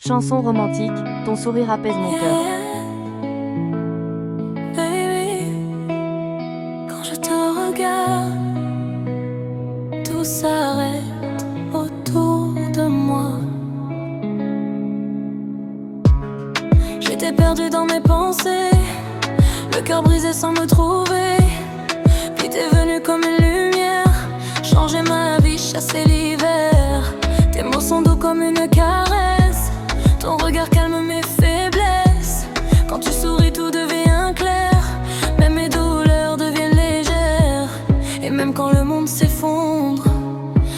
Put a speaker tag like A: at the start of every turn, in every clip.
A: Chanson romantique, ton sourire apaise mon cœur.
B: Baby, quand je te regarde, tout s'arrête autour de moi. J'étais perdue dans mes pensées, le cœur brisé sans me trouver. Puis t'es venu comme une lumière, changer ma vie, chasser l'hiver. Tes mots sont doux comme une caresse, ton regard calme mes faiblesses. Quand tu souris tout devient clair, même mes douleurs deviennent légères. Et même quand le monde s'effondre,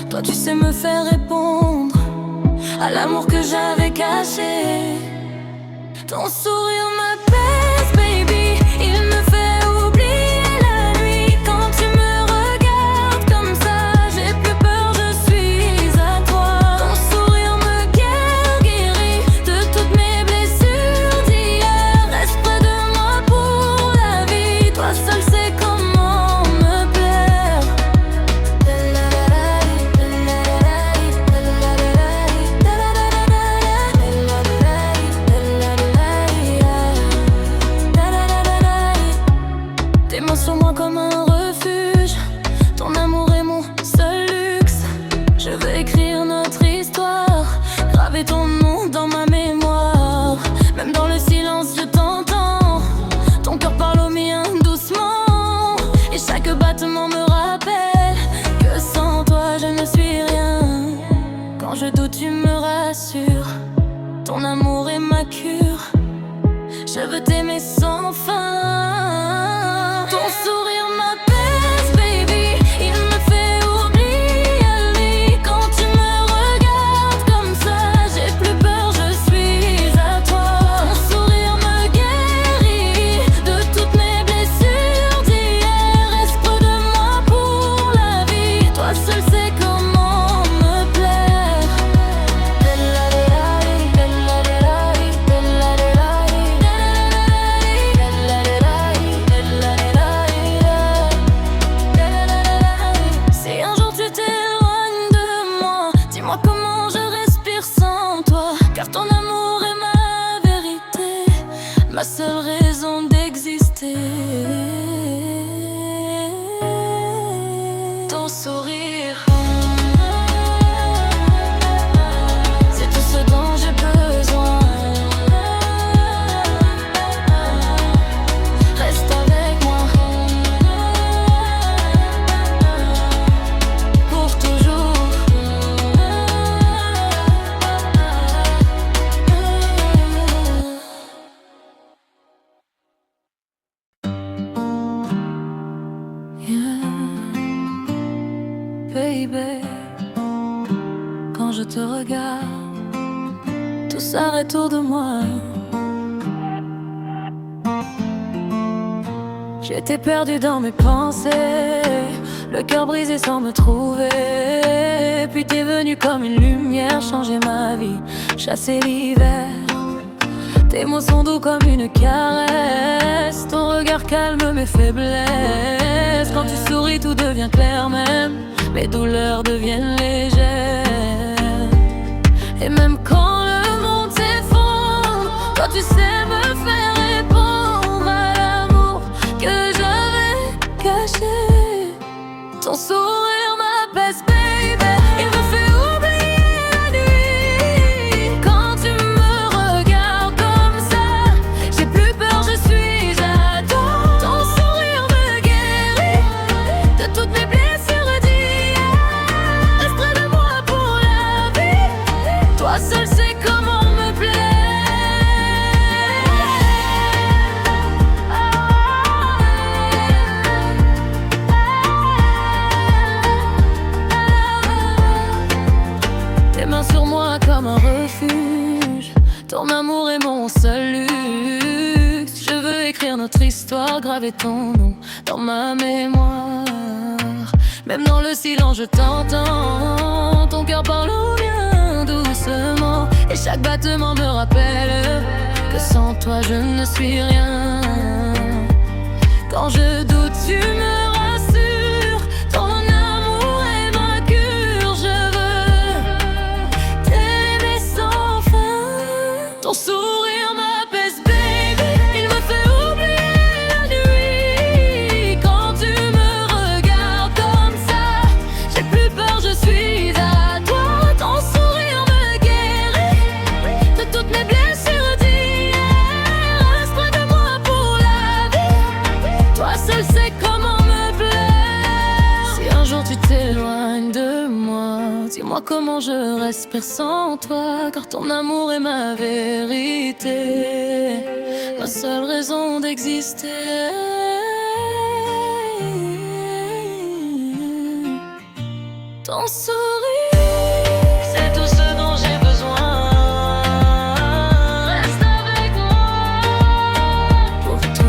B: toi tu sais me faire répondre à l'amour que j'avais caché. Ton sourire m'apaise, baby, il me fait oublier la nuit. Quand tu me regardes comme ça, j'ai plus peur, je suis à toi. Ton sourire me guérit de toutes mes blessures d'hier. Reste près de moi pour la vie, toi seul sais comment me plaire. Tes mains sur moi comme un refuge, ton amour est mon seul luxe. Je veux écrire notre histoire, graver ton nom dans ma mémoire. Même dans le silence je t'entends, ton cœur parle au mien doucement. Et chaque battement me rappelle que sans toi je ne suis rien. Quand je doute tu me rassures, ton amour est ma cure. Je veux t'aimer sans fin. Ton sourire m'apaise, baby, il me fait oublier la nuit. Quand tu me regardes comme ça, j'ai plus peur, je suis à toi. Ton sourire me guérit de toutes mes blessures d'hier. Reste près de moi pour la vie, toi seul sais comment me plaire. Si un jour tu t'éloignes de moi, dis-moi comment je respire sans toi. Car ton amour est ma vérité, ma seule raison d'exister. Ton sourire, c'est tout ce dont j'ai besoin. Reste avec moi pour toujours. Yeah, baby, quand je te regarde, tout s'arrête autour de moi. J'étais perdue dans mes pensées, le cœur brisé sans me trouver. Puis t'es venu comme une lumière, changer ma vie, chasser l'hiver. Tes mots sont doux comme une caresse, ton regard calme mes faiblesses. Quand tu souris tout devient clair, même mes douleurs deviennent légères. Et même quand le monde s'effondre, toi tu sais me faire répondre à l'amour que j'avais caché. Ton sourire m'apaise, baby, il me fait oublier la nuit. Quand tu me regardes comme ça, j'ai plus peur, je suis à toi. Ton sourire me guérit de toutes mes blessures d'hier. Reste près de moi pour la vie, toi seul sais comment me plaire. Tes mains sur moi comme un refuge, ton amour est mon seul luxe. Je veux écrire notre histoire, graver ton nom dans ma mémoire. Même dans le silence je t'entends, ton cœur parle au mien doucement. Et chaque battement me rappelle que sans toi je ne suis rien. Quand je doute tu me rassures, ton amour est ma cure. Je veux t'aimer sans fin. Ton sourire m'apaise, baby. Il me fait oublier la nuit. Quand tu me regardes comme ça, j'ai plus peur, je suis à toi. Ton sourire me guérit de toutes mes blessures d'hier. Reste près de moi pour la vie. Toi seul sais comment me plaire. Si un jour tu t'éloignes de moi, dis-moi comment je respire sans toi. Car ton amour est ma vérité, ma seule raison d'exister. Ton sourire, c'est tout ce dont j'ai besoin. Reste avec moi pour toujours.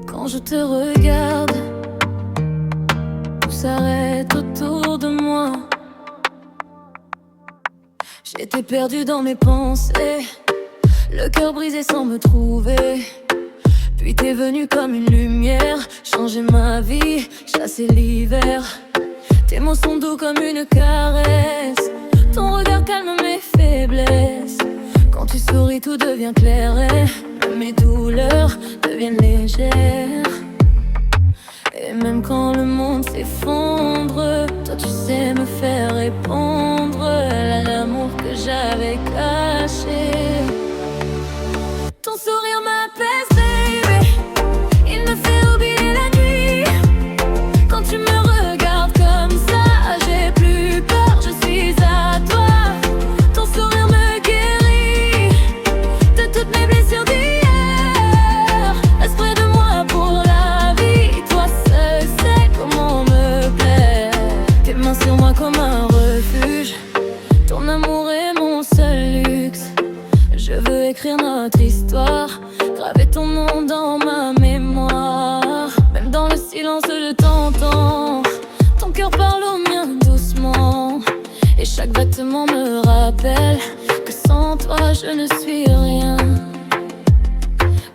B: Quand je te regarde, tout s'arrête autour de moi. J'étais perdue dans mes pensées, le cœur brisé sans me trouver. Puis t'es venu comme une lumière, changer ma vie, chasser l'hiver. Tes mots sont doux comme une caresse, ton regard calme mes faiblesses. Quand tu souris tout devient clair et même mes douleurs deviennent légères. Et même quand le monde s'effondre, toi tu sais me faire répondre à l'amour que j'avais caché. Ton sourire m'apaise, baby. Il me fait oublier la nuit. Quand tu me regardes comme ça, j'ai plus peur, je suis à toi. Ton sourire me guérit de toutes mes blessures d'hier. Reste près de moi pour la vie. Toi seul sais comment me plaire. Tes mains sur moi comme un refuge. Ton amour est mon seul luxe. Je veux écrire notre histoire, graver ton nom dans ma mémoire. Même dans le silence je t'entends. Ton cœur parle au mien doucement. Et chaque battement me rappelle que sans toi je ne suis rien.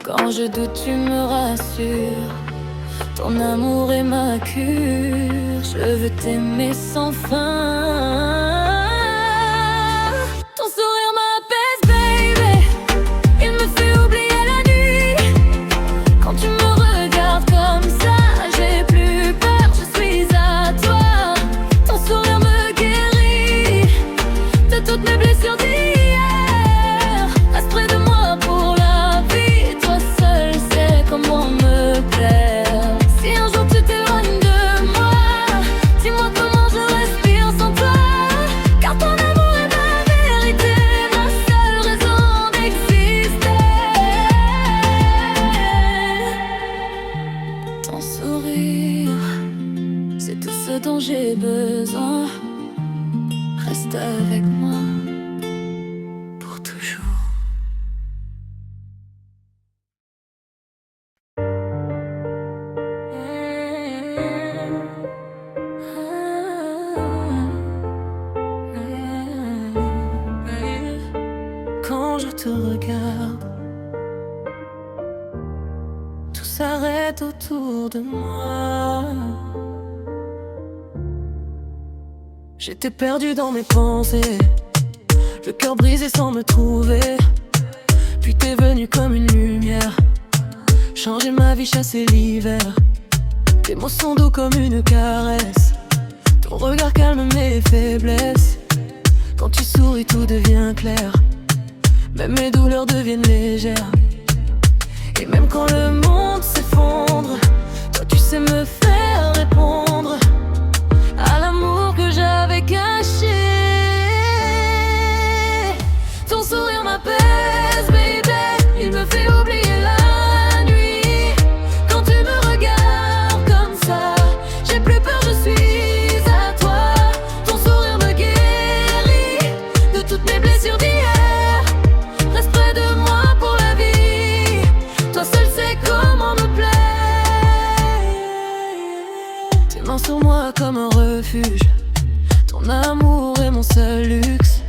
B: Quand je doute tu me rassures. Ton amour est ma cure. Je veux t'aimer sans fin. Ton sourire m'apaise, baby. Il me fait oublier la nuit. Quand tu me regardes comme ça, j'ai plus peur, je suis à toi. Ton sourire me guérit de toutes mes blessures d'hier. Reste près de moi pour la vie. Toi seul sais comment me plaire. Si un jour tu t'éloignes de moi, dis-moi comment je respire sans toi. Car ton amour est ma vérité, ma seule raison d'exister. Ton sourire, c'est tout ce dont j'ai besoin. Reste avec moi pour toujours. Quand je te regarde, tout s'arrête autour de moi. J'étais perdu dans mes pensées, le cœur brisé sans me trouver. Puis t'es venu comme une lumière, changer ma vie, chasser l'hiver. Tes mots sont doux comme une caresse, ton regard calme mes faiblesses. Quand tu souris tout devient clair, même mes douleurs deviennent légères. Et même quand le monde s'effondre, toi tu sais me faire répondre à l'amour que j'avais caché. Ton sourire m'apaise, baby. Il me fait oublier la nuit. Quand tu me regardes comme ça, j'ai plus peur, je suis à toi. Ton sourire me guérit de toutes mes blessures d'hier. Reste près de moi pour la vie. Toi seul sais moi comme un refuge. Ton amour est mon seul luxe.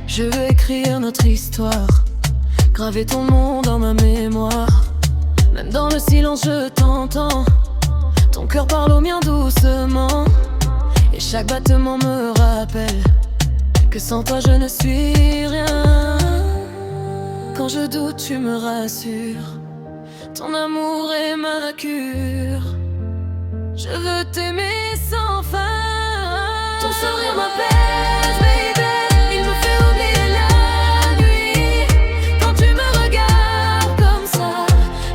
B: Je veux écrire notre histoire, graver ton nom dans ma mémoire. Même dans le silence je t'entends. Ton cœur parle au mien doucement. Et chaque battement me rappelle que sans toi je ne suis rien. Quand je doute tu me rassures. Ton amour est ma cure. Je veux t'aimer sans fin. Ton sourire m'apaise, baby. Il me fait oublier la nuit. Quand tu me regardes comme ça,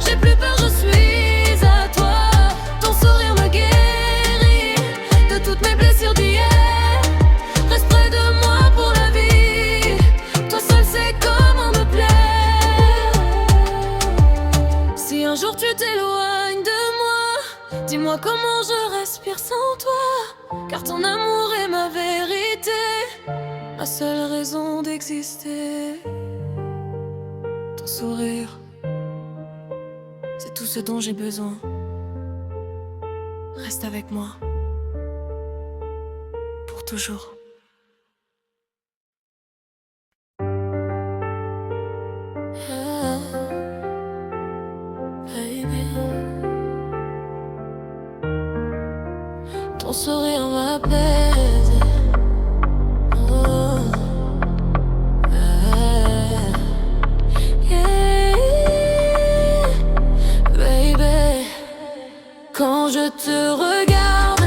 B: j'ai plus peur, je suis à toi. Ton sourire me guérit de toutes mes blessures d'hier. Reste près de moi pour la vie. Toi seul sais comment me plaire. Si un jour tu t'éloignes de moi, dis-moi comment je respire sans toi. Car ton amour est ma vérité, ma seule raison d'exister. Ton sourire, c'est tout ce dont j'ai besoin. Reste avec moi, pour toujours. Ah, baby. Ton sourire m'apaise. Oh, yeah, baby. Quand je te regarde,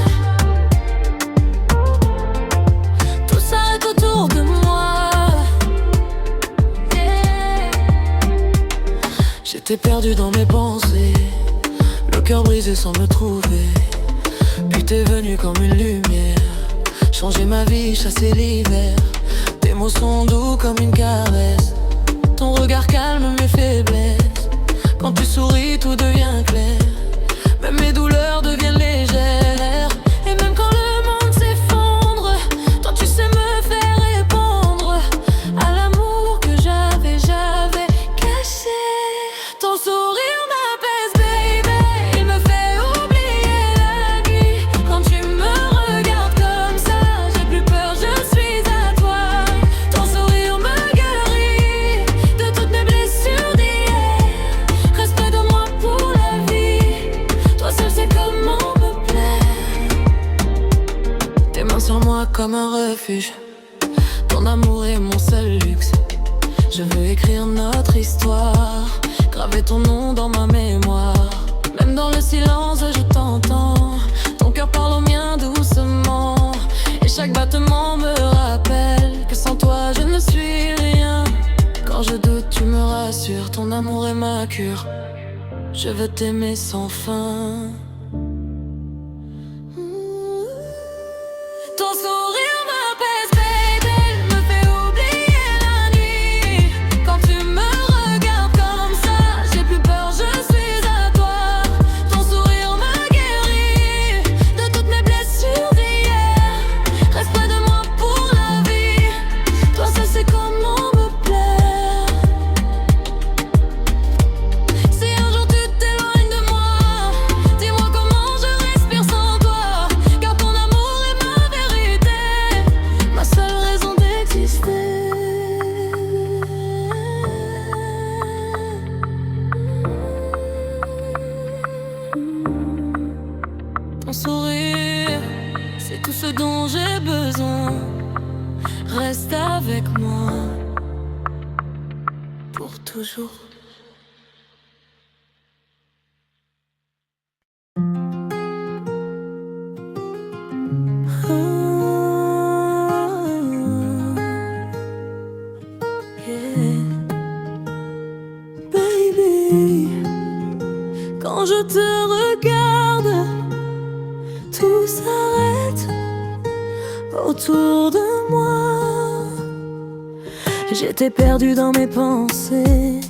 B: tout s'arrête autour de moi. Yeah. J'étais perdu dans mes pensées, le cœur brisé sans me trouver. Puis t'es venu comme une lumière, changer ma vie, chasser l'hiver. Tes mots sont doux comme une caresse. Ton regard calme mes faiblesses. Quand tu souris tout devient clair. Même mes douleurs deviennent légères. Et même quand le monde s'effondre, toi tu sais me faire répondre à l'amour que j'avais caché. Ton sourire m'apaise, baby. Il me fait oublier la nuit. Quand tu me regardes comme ça, j'ai plus peur, je suis à toi. Ton sourire me guérit de toutes mes blessures d'hier. Reste près de moi pour la vie. Toi seul sais comment me plaire. Tes mains sur moi comme un refuge. Ton amour est mon seul luxe. Je veux écrire notre histoire, graver ton nom dans ma mémoire. Même dans le silence je t'entends. Ton cœur parle au mien doucement. Et chaque battement me rappelle que sans toi je ne suis rien. Quand je doute tu me rassures. Ton amour est ma cure. Je veux t'aimer sans fin. Ton sourire m'apaise, baby. Il me fait oublier la nuit. Quand tu me regardes comme ça, j'ai plus peur, je suis à toi. Ton sourire me guérit de toutes mes blessures d'hier. Reste près de moi pour la vie. Toi seul sais comment me plaire. Si un jour tu t'éloignes de moi, dis-moi comment je respire sans toi. Car ton amour est ma vérité, ma seule raison d'exister. Ton sourire, c'est tout ce dont j'ai besoin. Reste avec moi pour toujours. Yeah. Baby, quand je te regarde, tout s'arrête autour de moi. J'étais perdu dans mes pensées,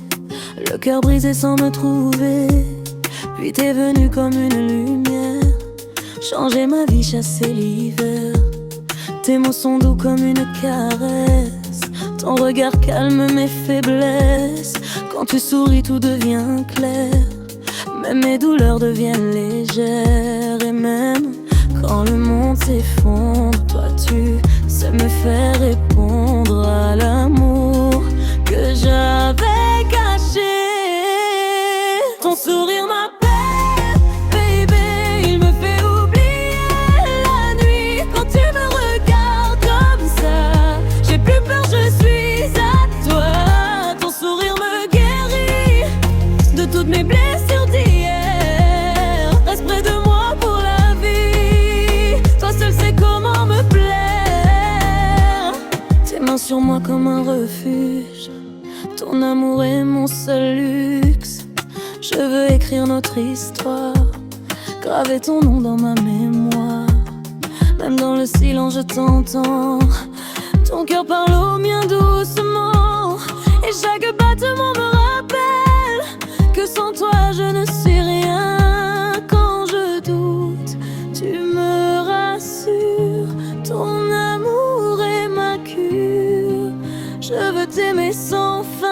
B: le cœur brisé sans me trouver. Puis t'es venu comme une lumière, changer ma vie, chasser l'hiver. Tes mots sont doux comme une caresse. Ton regard calme mes faiblesses. Quand tu souris tout devient clair. Même mes douleurs deviennent légères. Et même Quand le monde s'effondre, toi tu sais me faire répondre à l'amour que j'avais caché. Ton sourire m'appelle, baby, il me fait oublier la nuit. Quand tu me regardes comme ça, j'ai plus peur, je suis à toi. Ton sourire me guérit de toutes mes blessures d'hier. Reste près de moi pour la vie, toi seul sais comment me plaire. Tes mains sur moi comme un refuge, ton amour est mon seul luxe. Je veux écrire notre histoire, graver ton nom dans ma mémoire. Même dans le silence je t'entends, ton cœur parle au mien doucement. Et chaque battement me rappelle que sans toi je ne suis rien. Quand je doute, tu me rassures, ton amour est ma cure. Je veux t'aimer sans fin.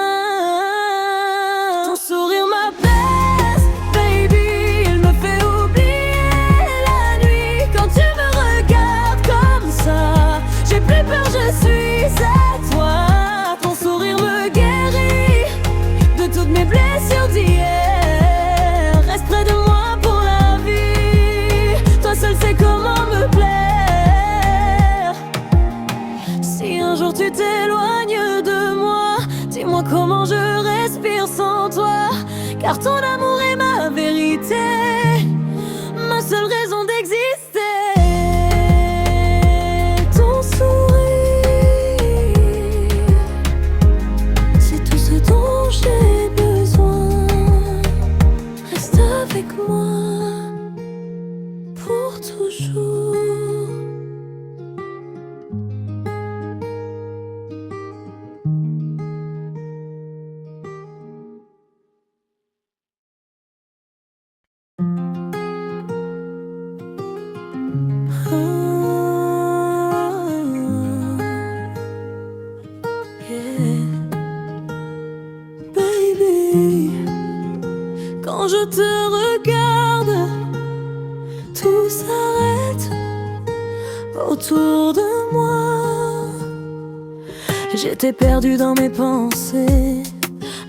B: Ton sourire m'apaise, baby, il me fait oublier la nuit. Quand tu me regardes comme ça, j'ai plus peur, je suis à toi. Ton sourire me guérit de toutes mes blessures d'hier. Reste près de moi pour la vie, toi seul sais comment me plaire. Si un jour tu t'éloignes de moi, dis-moi comment je respire sans toi. Car ton amour est ma vérité, ma seule raison d'exister. Ton sourire, c'est tout ce dont j'ai besoin. Reste avec moi pour toujours. Baby, quand je te regarde, tout s'arrête autour de moi. J'étais perdue dans mes pensées,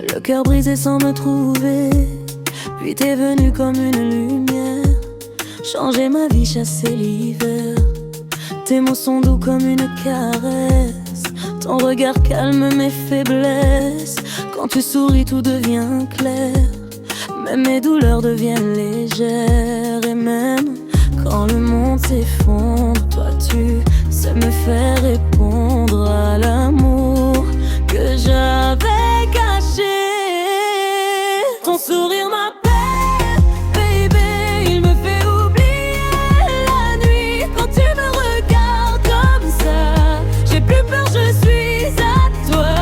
B: le cœur brisé sans me trouver. Puis t'es venu comme une lumière, changer ma vie, chasser l'hiver. Tes mots sont doux comme une caresse, ton regard calme mes faiblesses. Quand tu souris tout devient clair, même mes douleurs deviennent légères. Et même quand le monde s'effondre, toi tu sais me faire répondre à l'amour que j'avais caché. Ton sourire m'appelle, baby, il me fait oublier la nuit. Quand tu me regardes comme ça, j'ai plus peur, je suis à toi.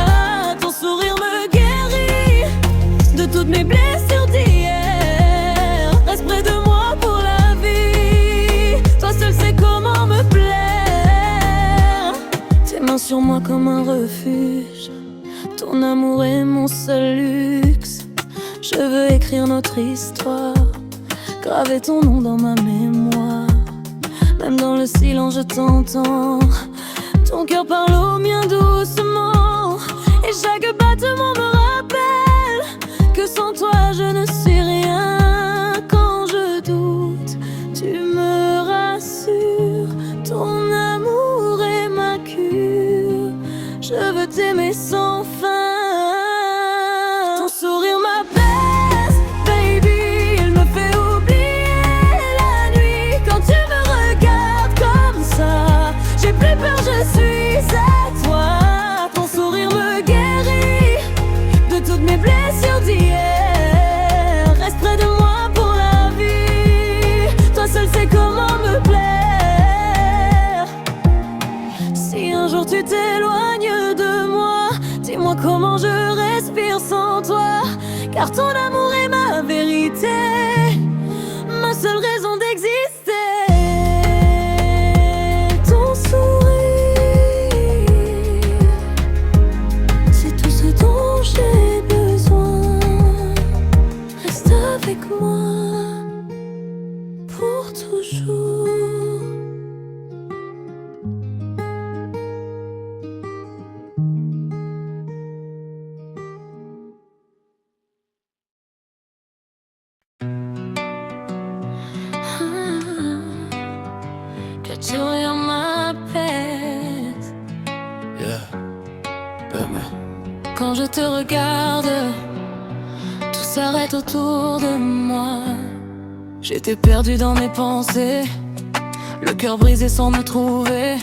B: Ton sourire me guérit de toutes mes blessures d'hier. Reste près de moi pour la vie, toi seul sais comment me plaire. Tes mains sur moi comme un refuge, ton amour est mon seul luxe. Je veux écrire notre histoire, graver ton nom dans ma mémoire. Même dans le silence je t'entends, ton cœur parle au mien doucement. Et chaque battement me rappelle que sans toi je ne suis rien. Quand je doute, tu me rassures, ton amour est ma cure. Je veux t'aimer sans fin. Ton sourire m'apaise, baby, il me fait oublier la nuit. Quand tu me regardes comme ça, j'ai plus peur, je suis à toi. Ton sourire me guérit de toutes mes blessures d'hier. Reste près de moi pour la vie, toi seul sais comment me plaire. Si un jour tu t'éloignes de moi, dis-moi comment je respire sans toi. Car ton amour est ma vérité, ma seule raison d'exister. Ton sourire, c'est tout ce dont j'ai besoin. Reste avec moi pour toujours. je te regarde, tout s'arrête autour de moi. J'étais perdu dans mes pensées, le cœur brisé sans me trouver.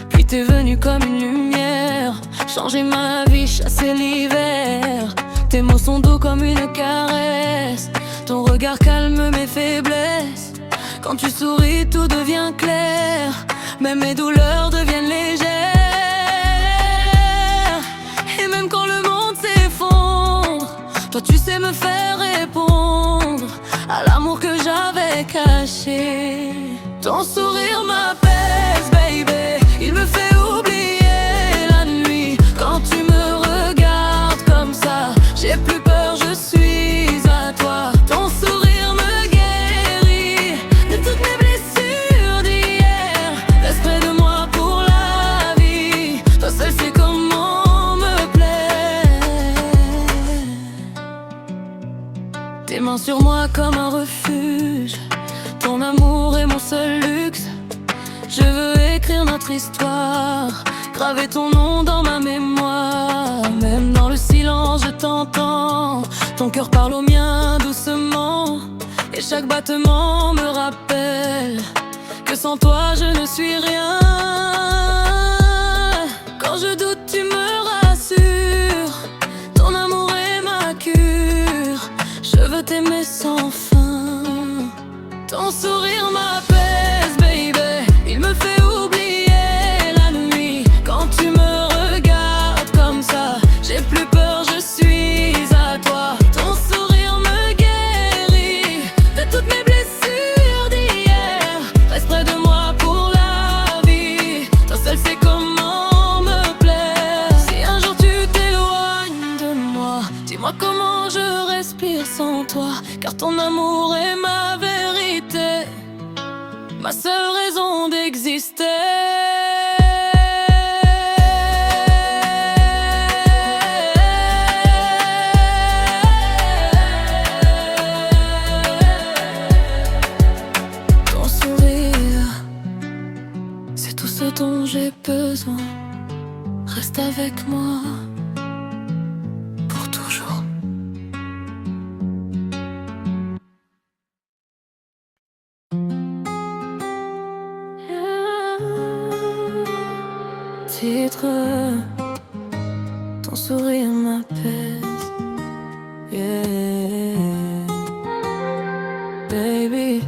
B: Puis t'es venu comme une lumière, changer ma vie, chasser l'hiver. Tes mots sont doux comme une caresse, ton regard calme mes faiblesses. Quand tu souris tout devient clair, même mes douleurs deviennent légères. Et même quand le monde s'effondre, toi tu sais me faire répondre à l'amour que j'avais caché. Ton sourire m'apaise, baby, il me fait oublier la nuit. Quand tu me regardes comme ça, j'ai plus peur, je suis à toi. Ton sourire me guérit de toutes mes blessures d'hier. Reste près de moi pour la vie, toi seul sais comment me plaire. Tes mains sur moi comme un refuge, ton amour est mon seul luxe. Je veux écrire notre histoire, graver ton nom dans ma mémoire. Même dans le silence je t'entends, ton cœur parle au mien doucement. Et chaque battement me rappelle que sans toi je ne suis rien. Quand je doute tu me rassures, ton amour est ma cure. Je veux t'aimer sans fin. Ton sourire m'apaise, baby, il me fait oublier la nuit. Quand tu me regardes comme ça, j'ai plus peur, je suis à toi. Ton sourire me guérit de toutes mes blessures d'hier. Reste près de moi pour la vie, toi seul sais comment me plaire. Si un jour tu t'éloignes de moi, dis-moi comment je respire sans toi. Car ton amour est ma vérité, ma seule raison d'exister. Ton sourire, c'est tout ce dont j'ai besoin. Reste avec moi pour toujours. Titre, ton sourire m'apaise, yeah. Baby,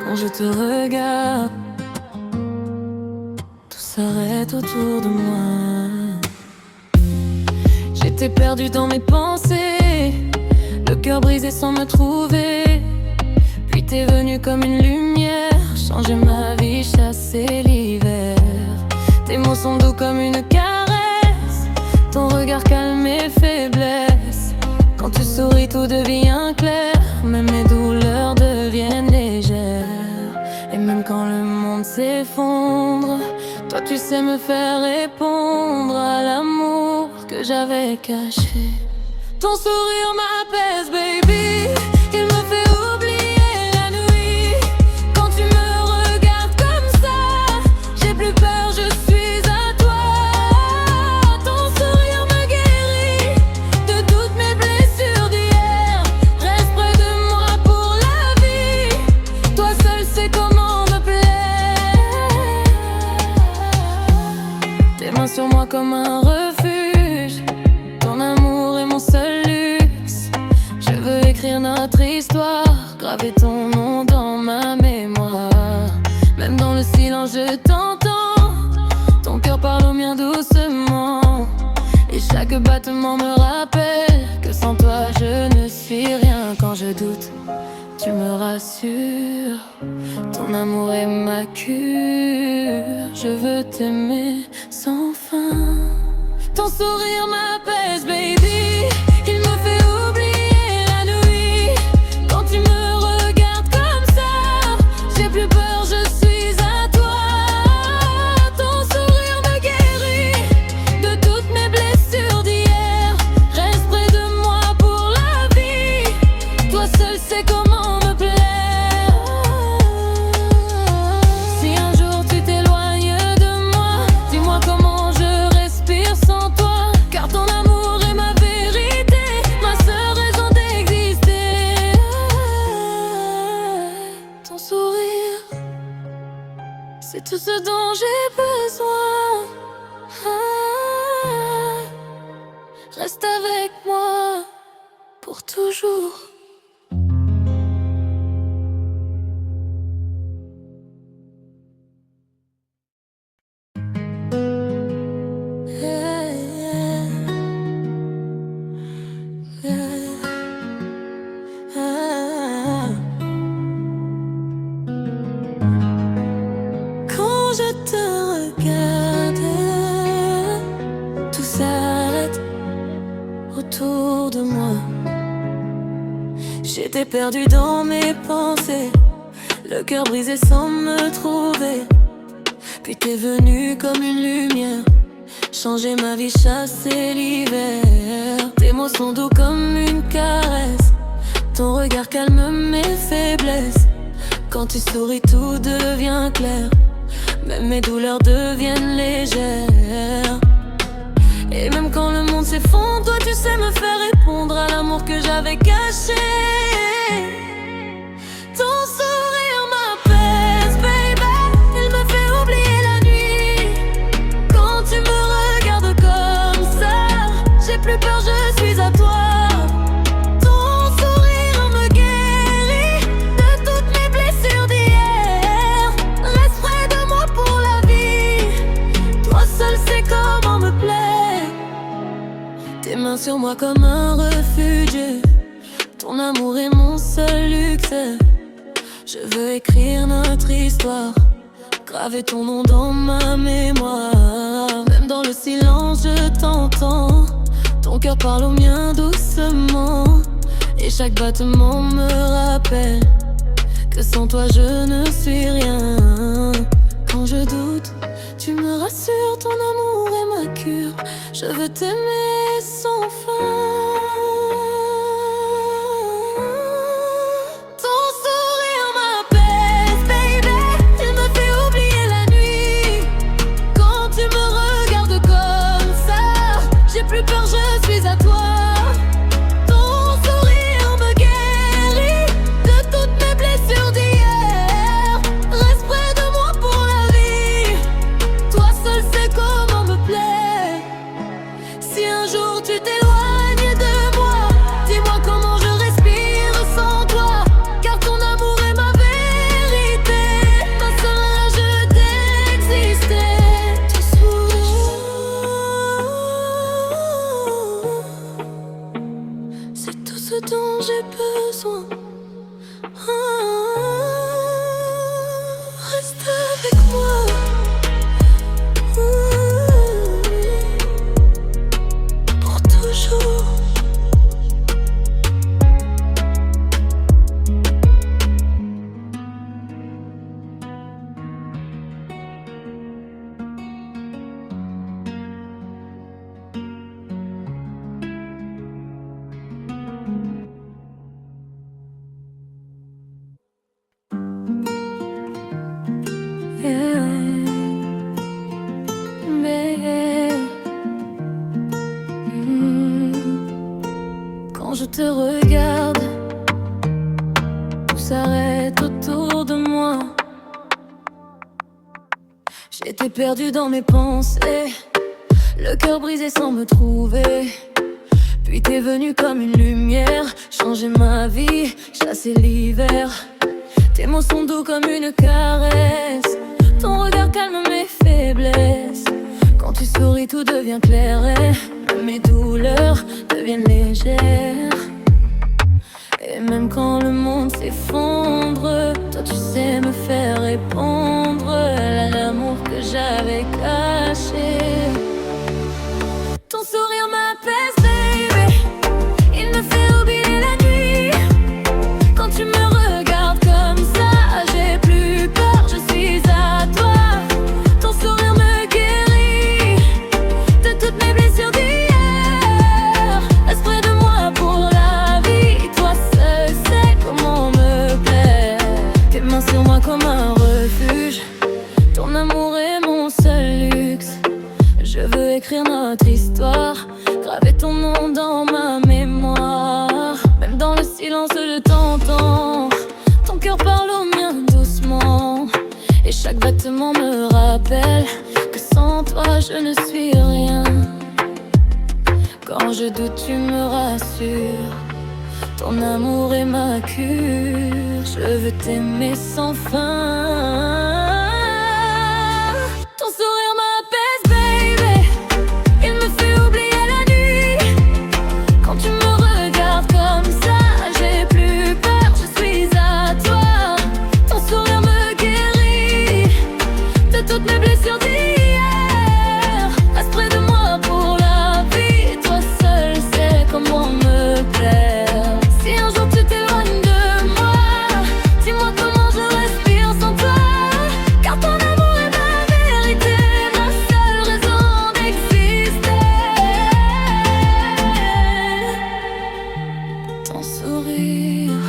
B: quand je te regarde, tout s'arrête autour de moi. J'étais perdu dans mes pensées, le cœur brisé sans me trouver. Puis t'es venu comme une lumière, changer ma vie, chasser l'hiver. Tes mots sont doux comme une caresse, ton regard calme mes faiblesses. Quand tu souris tout devient clair, même mes douleurs deviennent légères. Et même quand le monde s'effondre, toi tu sais me faire répondre à l'amour que j'avais caché. Ton sourire m'apaise, baby, il me fait oublier la nuit. Quand tu me regardes comme ça, j'ai plus peur, je suis à toi. Ton sourire me guérit de toutes mes blessures d'hier. Reste près de moi pour la vie, toi seul sais comment me plaire. Tes mains sur moi comme un refuge, ton amour est mon seul luxe. Je veux écrire notre histoire, graver ton nom dans ma mémoire. Même dans le silence je t'entends, ton cœur parle au mien doucement. Et chaque battement me rappelle que sans toi je ne suis rien. Quand je doute, tu me rassures, ton amour est ma cure. Je veux t'aimer sans fin. Ton sourire m'apaise, baby, il me fait oublier la nuit. Quand tu me regardes comme ça, j'ai plus peur, je suis à toi. Ton sourire me guérit de toutes mes blessures d'hier. Reste près de moi pour la vie, toi seul sais comment me plaire. Si un jour tu t'éloignes de moi, dis-moi comment je respire sans toi. Car C'est tout ce dont j'ai besoin. Reste avec moi pour toujours. Quand je te regarde, tout s'arrête autour de moi. J'étais perdu dans mes pensées, le cœur brisé sans me trouver. Puis t'es venu comme une lumière, changer ma vie, chasser l'hiver. Tes mots sont doux comme une caresse, ton regard calme mes faiblesses. Quand tu souris tout devient clair, même mes douleurs deviennent légères. Et même quand le monde s'effondre, toi tu sais me faire répondre à l'amour que j'avais caché. Ton sourire m'apaise, baby, il me fait oublier la nuit. Quand tu me regardes comme ça, j'ai plus peur, je suis à toi. Ton sourire me guérit de toutes mes blessures d'hier. Reste près de moi pour la vie, toi seul sais comment me plaire. Tes mains sur moi comme un refuge, ton amour est mon seul luxe. Je veux écrire notre histoire, graver ton nom dans ma mémoire. Même dans le silence je t'entends, ton cœur parle au mien doucement. Et chaque battement me rappelle que sans toi je ne suis rien. Quand je doute, tu me rassures, ton amour est ma cure. Je veux t'aimer sans fin. Ton sourire m'apaise, baby, il me fait oublier la nuit. Quand tu me regardes comme ça, j'ai plus peur, je suis à toi. Ton sourire me guérit de toutes mes blessures d'hier. Reste près de moi pour la vie, toi seul sais comment me plaire. Si un jour tu t'éloignes de moi, dis-moi comment je respire sans toi. Car ton amour est ma vérité, ma seule rage d'exister. Ton sourire, c'est tout ce dont j'ai besoin. Reste avec moi pour toujours. Quand je te regarde, tout s'arrête autour de moi. J'étais perdu dans mes pensées, le cœur brisé sans me trouver. Puis t'es venu comme une lumière, changer ma vie, chasser l'hiver. Tes mots sont doux comme une caresse, ton regard calme mes faiblesses. Quand tu souris tout devient clair et mes douleurs deviennent légères. Et même quand le monde s'effondre, toi tu sais me faire répondre à l'amour que j'avais caché. Ton sourire m'apaise, baby, il me fait oublier la nuit. Quand tu me regardes comme ça, j'ai plus peur, je suis à toi. Ton sourire me guérit de toutes mes blessures d'hier. Reste près de moi pour la vie, toi seul sais comment me plaire. Tes mains sur moi comme un refuge, ton amour est mon seul luxe. Je veux écrire notre histoire, graver ton nom dans ma mémoire. Même dans le silence je t'entends, ton cœur parle au mien doucement. Et chaque chaque vêtement me rappelle que sans toi je ne suis rien. Quand je doute tu me rassures, ton amour est ma cure. Je veux t'aimer sans fin. Ton sourire m'apaise baby, il me fait oublier la nuit. Quand tu me regardes comme ça, j'ai plus peur, je suis à toi. Ton sourire me guérit de toutes mes blessures d'hier. Reste près de moi pour la vie, toi seul sais comment me plaire. Si un jour tu t'éloignes de moi, dis-moi comment je respire sans toi. Car ton amour est ma vérité, ma seule raison d'exister. Ton sourire,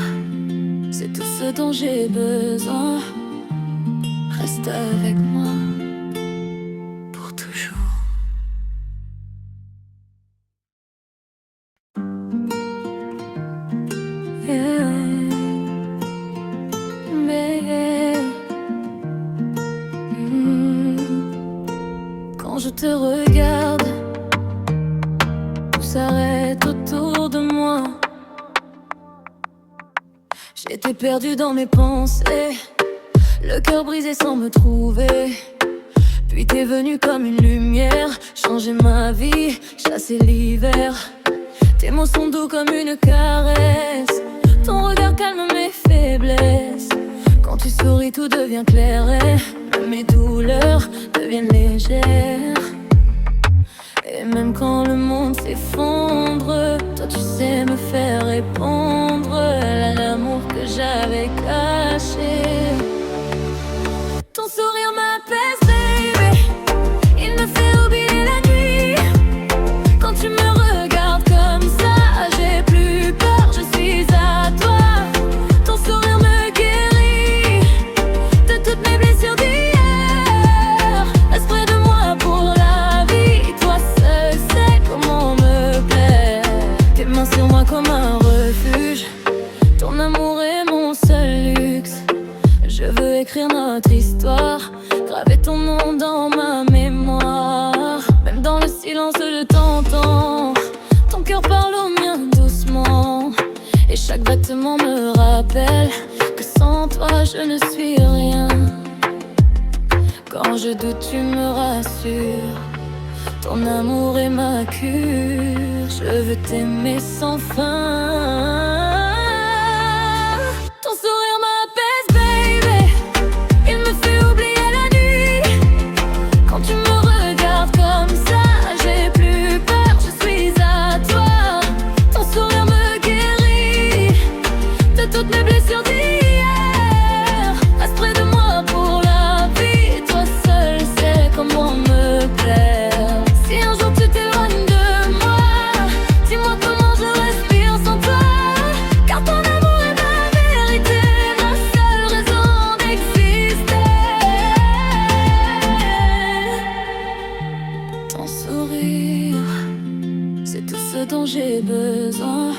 B: c'est tout ce dont j'ai besoin. Reste avec moi pour toujours. Yeah. Mais quand je te regarde, tout s'arrête autour de moi. J'étais perdue dans mes pensées, le cœur brisé sans me trouver. Puis t'es venu comme une lumière, changer ma vie, chasser l'hiver. Tes mots sont doux comme une caresse, ton regard calme mes faiblesses. Quand tu souris tout devient clair et mes douleurs deviennent légères. Et même quand le monde s'effondre, toi tu sais me faire répondre à l'amour que j'avais caché. Ton sourire m'apaise baby, il me fait oublier la nuit. Quand tu me regardes comme ça, j'ai plus peur, je suis à toi. Ton sourire me guérit de toutes mes blessures d'hier. Reste près de moi pour la vie, toi seul sais comment me plaire. Tes mains sur moi comme un refuge, ton amour est mon seul luxe. Je veux écrire notre histoire, graver ton nom dans ma mémoire. Même dans le silence je t'entends, ton cœur parle au mien doucement. Et chaque battement me rappelle que sans toi je ne suis rien. Quand je doute tu me rassures, ton amour est ma cure. Je veux t'aimer sans fin. Ton sourire m'apaise baby, il me fait oublier la nuit. Quand tu me regardes comme ça, j'ai plus peur, je suis à toi. Ton sourire me guérit de toutes mes blessures d'hier. Reste près de moi pour la vie, toi seul sais comment me plaire. Si un jour tu t'éloignes de moi, dis-moi comment je respire sans toi. Car ton amour est ma vérité, ma seule raison d'exister. Ton sourire, c'est tout ce dont j'ai besoin.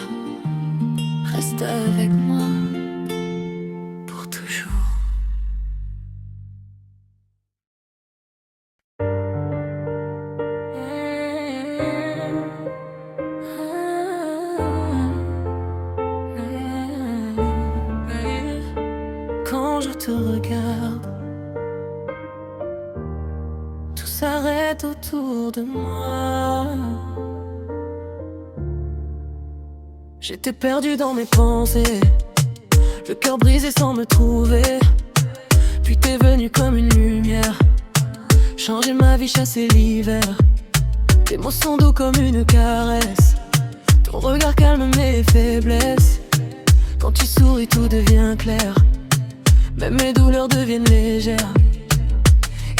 B: Reste avec moi pour toujours. Quand je te regarde, tout s'arrête autour de moi. J'étais perdue dans mes pensées, le cœur brisé sans me trouver. Puis t'es venu comme une lumière, changer ma vie, chasser l'hiver. Tes mots sont doux comme une caresse, ton regard calme mes faiblesses. Quand tu souris tout devient clair, même mes douleurs deviennent légères.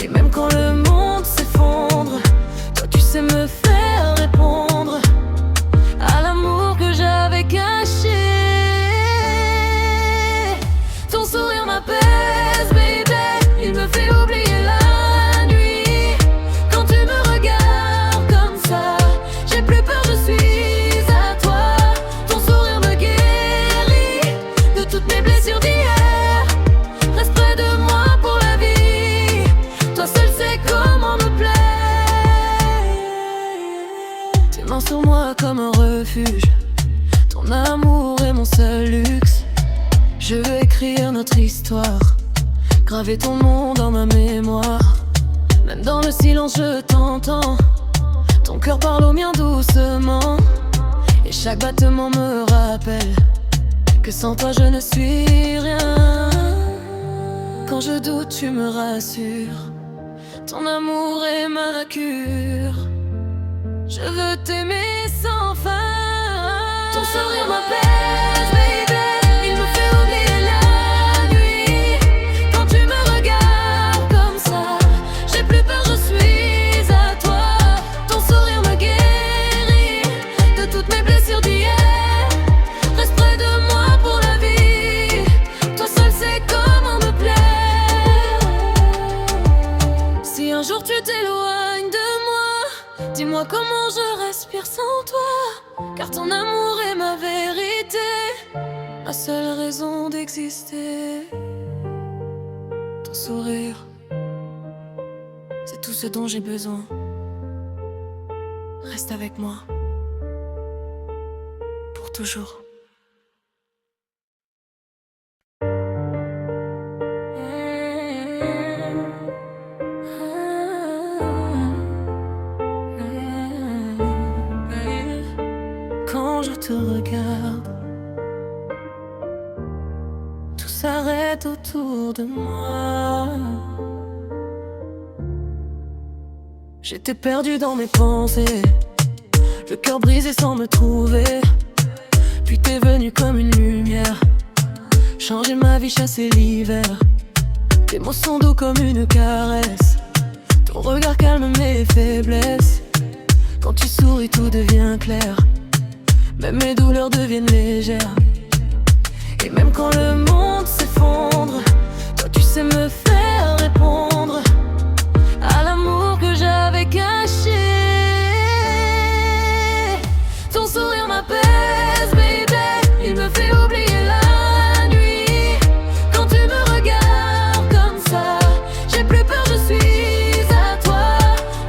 B: Et même quand le monde s'effondre, toi tu sais me faire répondre à l'amour que j'avais caché. Ton sourire m'apaise baby, il me fait oublier la nuit. Quand tu me regardes comme ça, j'ai plus peur, je suis à toi. Ton sourire me guérit de toutes mes blessures d'hier. Reste près de moi pour la vie, écrire notre histoire, graver ton nom dans ma mémoire. Même dans le silence je t'entends, ton cœur parle au mien doucement. Et chaque battement me rappelle que sans toi je ne suis rien. Quand je doute tu me rassures, ton amour est ma cure. Je veux t'aimer sans fin. Ton sourire m'apaise, baby. Il me fait oublier la nuit. Quand tu me regardes comme ça, j'ai plus peur, je suis à toi. Ton sourire me guérit de toutes mes blessures d'hier. Reste près de moi pour la vie. Toi seul sais comment me plaire. Si un jour tu t'éloignes de moi, dis-moi comment je respire sans toi. Car ton amour est ma vérité, ma seule raison d'exister. Ton sourire, c'est tout ce dont j'ai besoin. Reste avec moi, pour toujours. Quand je te regarde, tout s'arrête autour de moi. J'étais perdu dans mes pensées, le cœur brisé sans me trouver. Puis t'es venu comme une lumière, changer ma vie, chasser l'hiver. Tes mots sont doux comme une caresse, ton regard calme mes faiblesses. Quand tu souris tout devient clair, même mes douleurs deviennent légères. Et même quand le monde s'effondre, toi tu sais me faire répondre à l'amour que j'avais caché. Ton sourire m'apaise, baby. Il me fait oublier la nuit. Quand tu me regardes comme ça, j'ai plus peur, je suis à toi.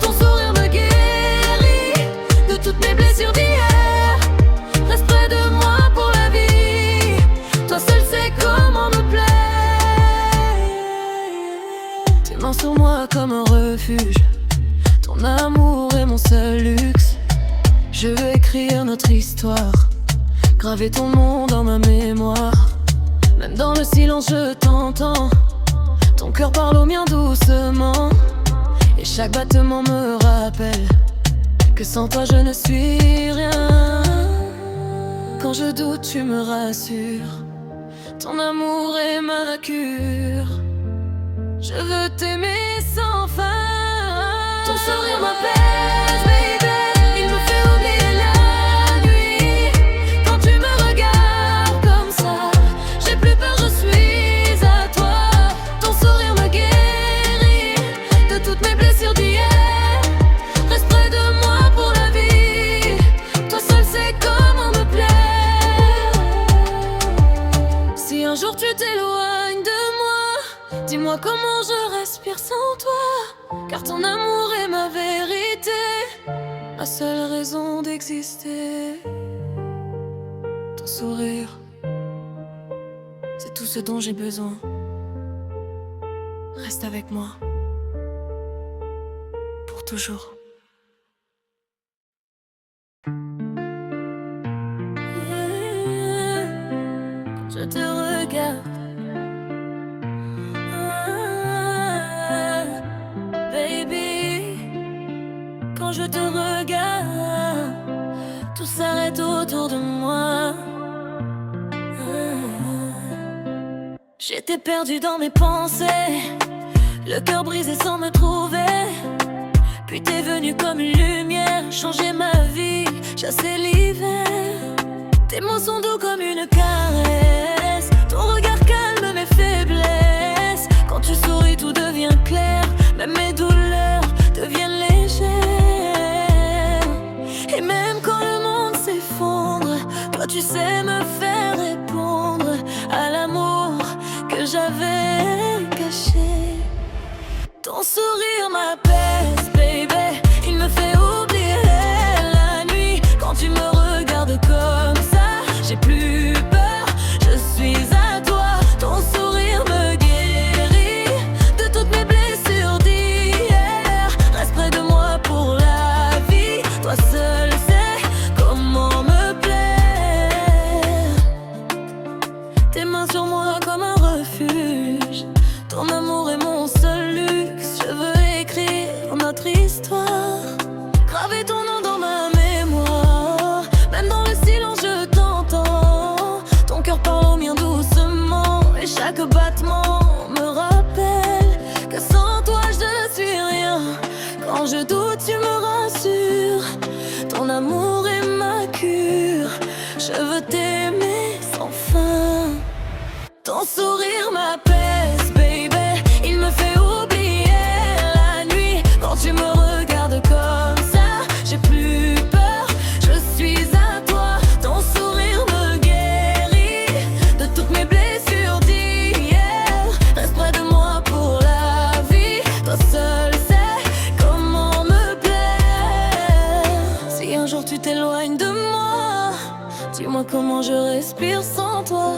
B: Ton sourire me guérit de toutes mes blessures d'hier. Reste près de moi pour la vie. Toi seul sais comment me plaire. Tes mains sur moi comme un refuge, ton amour est mon seul luxe. Je veux écrire notre histoire, graver ton nom dans ma mémoire. Même dans le silence je t'entends, ton cœur parle au mien doucement. Et chaque battement me rappelle que sans toi je ne suis rien. Quand je doute tu me rassures, ton amour est ma cure. Je veux t'aimer sans fin. Ton sourire m'apaise, baby. Il me fait oublier la nuit. Quand tu me regardes comme ça, j'ai plus peur, je suis à toi. Ton sourire me guérit de toutes mes blessures d'hier. Reste près de moi pour la vie. Toi seul sais comment me plaire. Si un jour tu t'éloignes de moi, dis-moi comment je respire sans toi. Car ton amour est ma vérité, ma seule raison d'exister. Ton sourire, c'est tout ce dont j'ai besoin. Reste avec moi, pour toujours. Je te regarde, baby. Quand je te regarde, tout s'arrête autour de moi. J'étais perdu dans mes pensées, le cœur brisé sans me trouver. Puis t'es venu comme une lumière, changer ma vie, chasser l'hiver. Tes mots sont doux comme une caresse, ton regard calme mes faiblesses. Quand tu souris tout devient clair, même mes douleurs deviennent légères. Et même quand le monde s'effondre, toi tu sais me faire répondre à l'amour que j'avais caché. Ton sourire m'apaise, baby. Il me fait oublier la nuit. Quand tu me regardes comme ça, j'ai plus peur, je Tes mains sur moi comme un refuge. Ton amour est mon seul luxe. Je veux écrire notre histoire, graver ton nom dans ma mémoire. Même dans le silence je t'entends. Ton cœur parle au mien doucement, et chaque battement me rappelle que sans toi je ne suis rien. Quand je doute tu me rassures. Ton amour est ma cure. Je veux t'aimer sans fin. Ton sourire m'apaise, baby. Il me fait oublier la nuit. Quand tu me regardes comme ça, j'ai plus peur, je suis à toi. Ton sourire me guérit de toutes mes blessures d'hier. Reste près de moi pour la vie. Toi seul sais comment me plaire. Si un jour tu t'éloignes de moi, dis-moi comment je respire sans toi.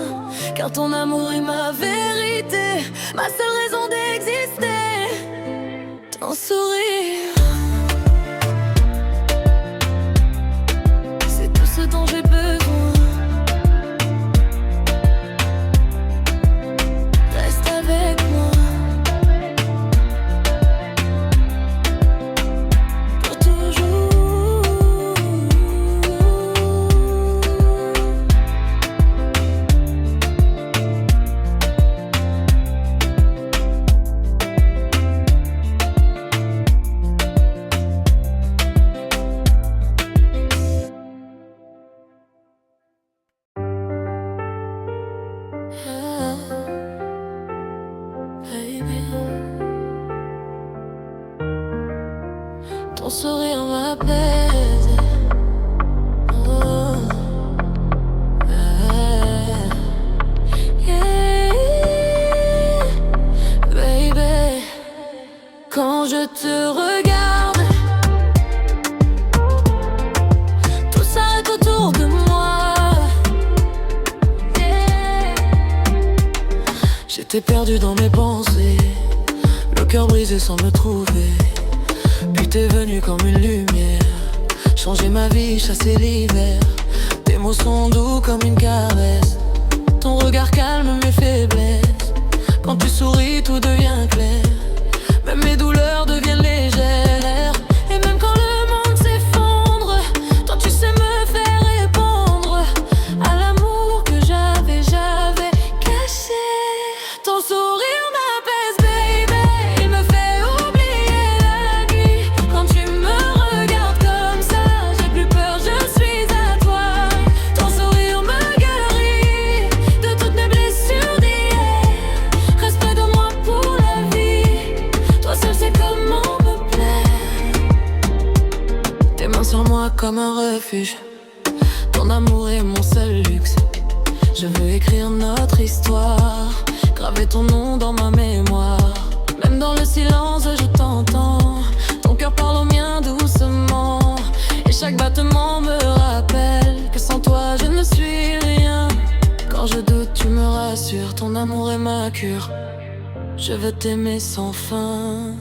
B: Car ton amour est ma vérité, ma seule raison d'exister. Ton sourire, c'est tout ce dont j'ai besoin. Reste avec moi pour toujours. Ton sourire m'apaise. Oh, yeah, baby. Quand je te regarde, tout s'arrête autour de moi. Yeah. J'étais perdu dans mes pensées, le cœur brisé sans me trouver. Puis t'es venu comme une lumière, changer ma vie, chasser l'hiver. Tes mots sont doux comme une caresse. Ton regard calme mes faiblesses. Quand tu souris tout devient clair. Même mes douleurs deviennent légères. Et même quand le monde s'effondre, toi tu sais me faire répondre à l'amour que j'avais caché. Ton sourire m'apaise, baby. Il me fait oublier la nuit. Quand tu me regardes comme ça, j'ai plus peur, je suis à toi. Ton sourire me guérit de toutes mes blessures d'hier. Reste près de moi pour la vie. Toi seul sais comment me plaire. Tes mains sur moi comme un refuge. Ton amour est mon seul luxe. Je veux écrire notre histoire, graver ton nom dans ma mémoire. Même dans le silence je t'entends. Ton cœur parle au mien doucement, et chaque battement me rappelle que sans toi je ne suis rien. Quand je doute tu me rassures. Ton amour est ma cure. Je veux t'aimer sans fin.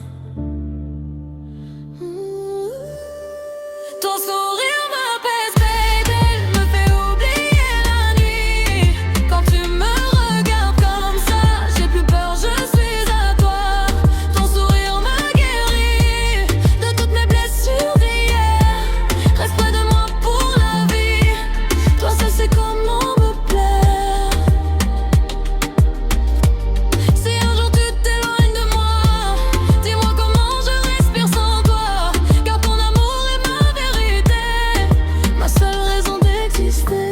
B: Ton sourire m'apaise, baby. Il me fait oublier la nuit. Quand tu me regardes comme ça, j'ai plus peur, je suis à toi. Ton sourire me guérit de toutes mes blessures d'hier. Reste près de moi pour la vie. Toi seul sais comment me plaire. Si un jour tu t'éloignes de moi, dis-moi comment je respire sans toi. Car ton amour est ma vérité, ma seule raison d'exister.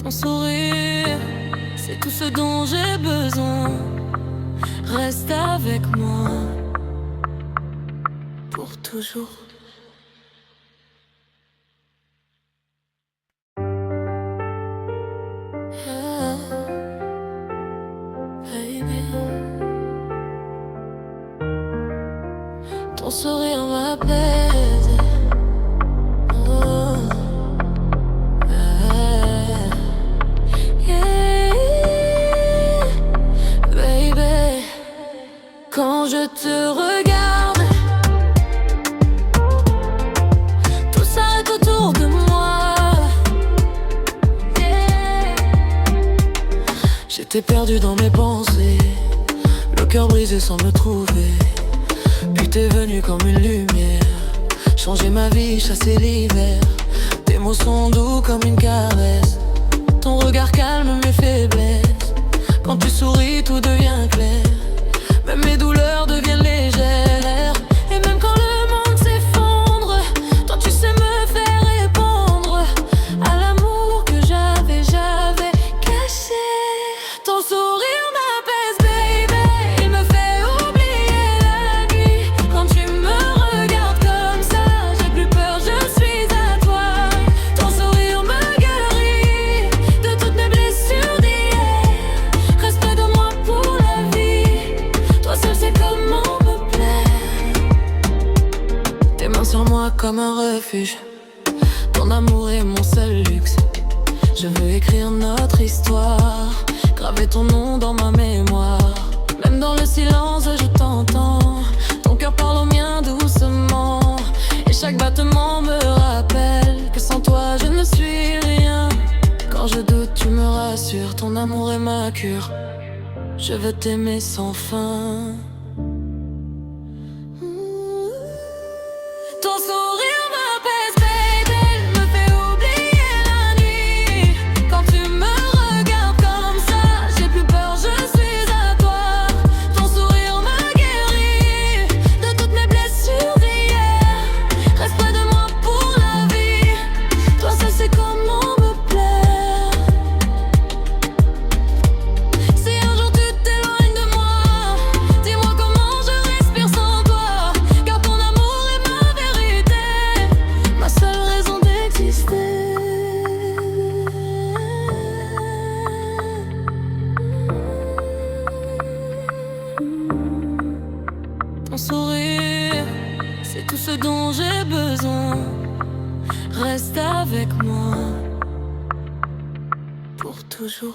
B: Ton sourire, c'est tout ce dont j'ai besoin. Reste avec moi pour toujours. Ah, baby. Ton sourire m'apaise. Oh, yeah, baby. Quand je te regarde, J'étais perdu dans mes pensées, le cœur brisé sans me trouver. Puis t'es venu comme une lumière, changer ma vie, chasser l'hiver. Tes mots sont doux comme une caresse, ton regard calme mes faiblesses. Quand tu souris tout devient clair, même mes douleurs deviennent légères. Et même quand le monde s'effondre, toi tu sais me faire répondre à l'amour que j'avais caché. Ton sourire m'apaise baby, il me fait oublier la nuit. Quand tu me regardes comme ça, j'ai plus peur, je suis à toi. Ton sourire me guérit de toutes mes blessures d'hier. Reste près de moi pour la vie, toi seul sais comment me plaire. Tes mains sur moi comme un refuge, ton amour est mon seul luxe. Je veux écrire notre histoire, graver ton nom dans ma mémoire. Même dans le silence je t'entends, ton cœur parle au mien doucement. Et chaque battement me rappelle que sans toi je ne suis rien. Quand je doute tu me rassures, ton amour est ma cure. Je veux t'aimer sans fin. Ton sourire m'apaise baby, il me fait oublier la nuit. Quand tu me regardes comme ça, j'ai plus peur, je suis à toi. Ton sourire me guérit de toutes mes blessures d'hier. Reste près de moi pour la vie, toi seul sais comment me plaire. Si un jour tu t'éloignes de moi, dis-moi comment je respire sans toi. Car ton amour est ma vérité, ma seule raison d'exister. Ton sourire, c'est tout ce dont j'ai besoin. Reste avec moi pour toujours.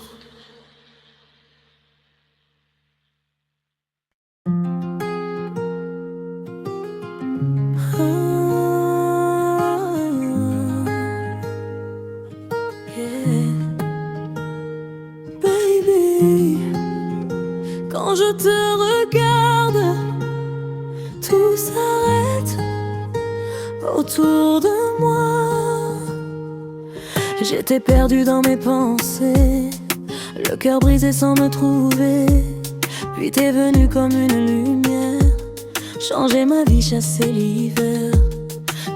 B: Baby, quand je te regarde, tout s'arrête autour de moi. J'étais perdu dans mes pensées, le cœur brisé sans me trouver. Puis t'es venu comme une lumière, changer ma vie, chasser l'hiver.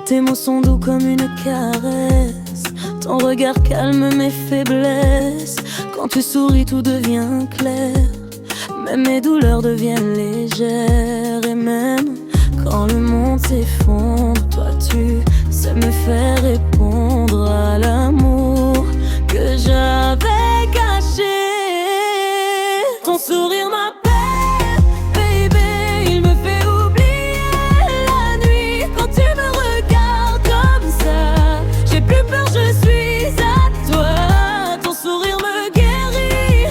B: Tes mots sont doux comme une caresse, ton regard calme mes faiblesses. Quand tu souris tout devient clair, même mes douleurs deviennent légères. Et même quand le monde s'effondre, toi tu sais me faire répondre à l'amour que j'avais caché. Ton sourire m'appelle baby, il me fait oublier la nuit. Quand tu me regardes comme ça, j'ai plus peur, je suis à toi. Ton sourire me guérit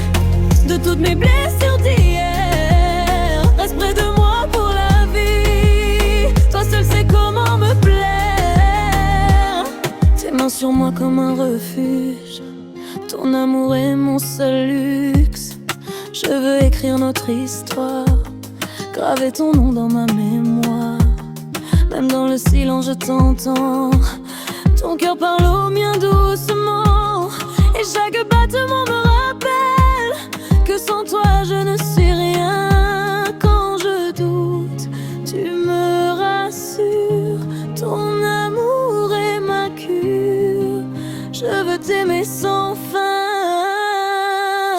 B: de toutes mes blessures d'hier. Reste près de moi pour la vie, toi seul sais comment me plaire. Tes mains sur moi comme un refuge, ton amour est mon seul luxe. Je veux écrire notre histoire, graver ton nom dans ma mémoire. Même dans le silence je t'entends, ton cœur parle au mien doucement. Et chaque battement me rappelle que sans toi je ne suis rien. Quand je doute, tu me rassures, ton amour est ma cure. Je veux t'aimer sans fin.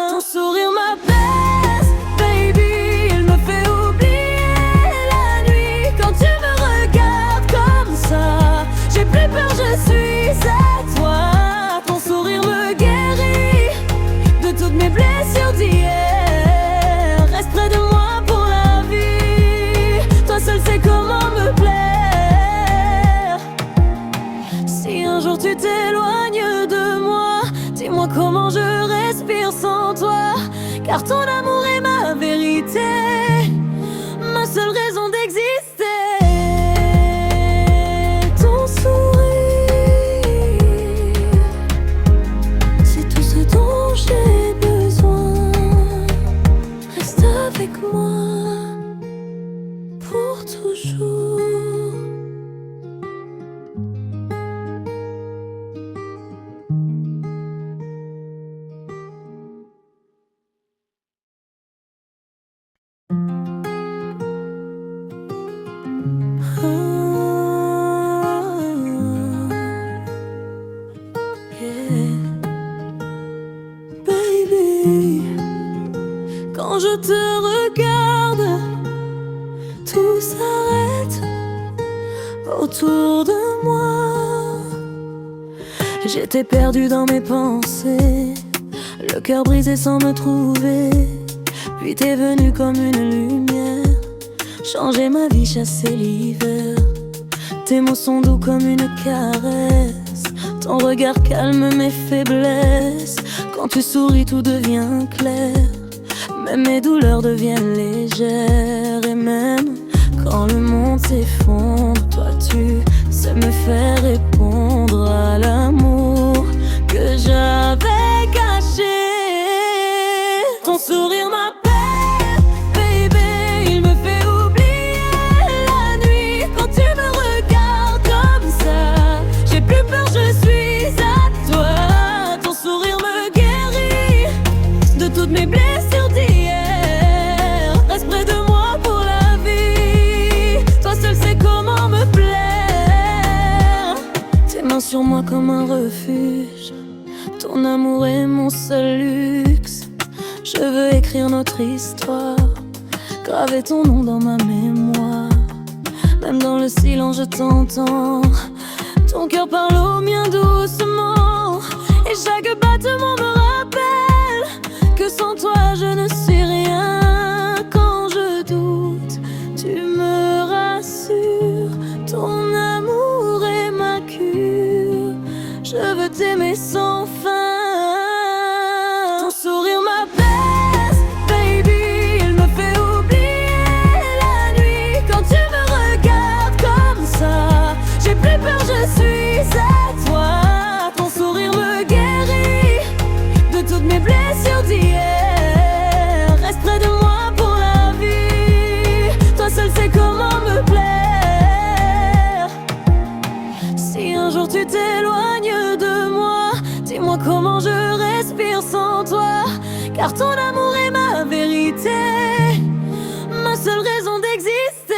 B: Ton sourire m'apaise baby, il me fait oublier la nuit. Quand tu me regardes comme ça, j'ai plus peur, je suis à toi. Ton sourire me guérit de toutes mes blessures d'hier. Reste près de moi pour la vie, toi seul sais comment me plaire. Si un jour tu t'éloignes de moi, dis-moi comment je respire sans toi. Car ton amour est ma vérité, ma seule raison d'exister. Ton sourire, c'est tout ce dont j'ai besoin. autour de moi. J'étais perdu dans mes pensées, le cœur brisé sans me trouver. Puis t'es venu comme une lumière, changer ma vie, chasser l'hiver. Tes mots sont doux comme une caresse, ton regard calme mes faiblesses. Quand tu souris tout devient clair, même mes douleurs deviennent légères. Et même quand le monde s'effondre, toi tu sais me faire répondre à l'amour que j'avais caché. Ton sourire m'appelle, baby, il me fait oublier la nuit. Quand tu me regardes comme ça, j'ai plus peur, je suis à toi. Ton sourire me guérit de toutes mes blessures d'hier. Reste près de moi pour la vie, toi seul sais comment me plaire. Tes mains sur moi comme un refuge, ton amour est mon seul luxe. Je veux écrire notre histoire, graver ton nom dans ma mémoire. Même dans le silence je t'entends, ton cœur parle au mien doucement. Et chaque battement me rappelle que sans toi je ne suis rien. Quand je doute, tu me rassures, ton amour est ma cure. Je veux t'aimer sans fin. Ton sourire m'apaise, baby, il me fait oublier la nuit. Quand tu me regardes comme ça, j'ai plus peur, je suis à toi. Ton sourire me guérit de toutes mes blessures d'hier. Reste près de moi pour la vie, toi seul sais comment me plaire. Si un jour tu t'éloignes de moi, dis-moi comment je respire sans toi. Car ton amour est ma vérité, ma seule raison d'exister.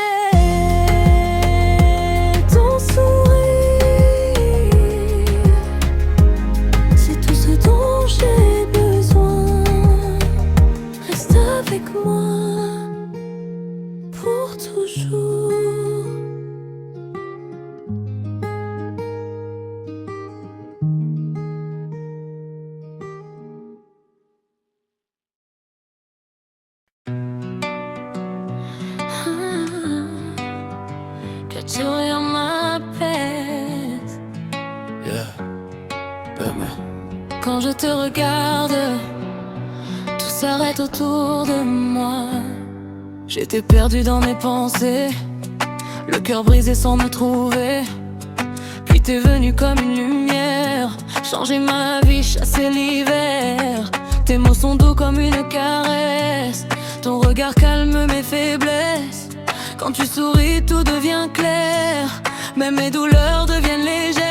B: Ton sourire, c'est tout ce dont j'ai besoin. Reste avec moi pour toujours. Que tu sourire m'apaise.
C: Yeah, baby.
B: Quand je te regarde, tout s'arrête autour de moi. J'étais perdu dans mes pensées, le cœur brisé sans me trouver. Puis t'es venu comme une lumière, changer ma vie, chasser l'hiver. Tes mots sont doux comme une caresse, ton regard calme mes faiblesses. Quand tu souris tout devient clair, même mes douleurs deviennent légères.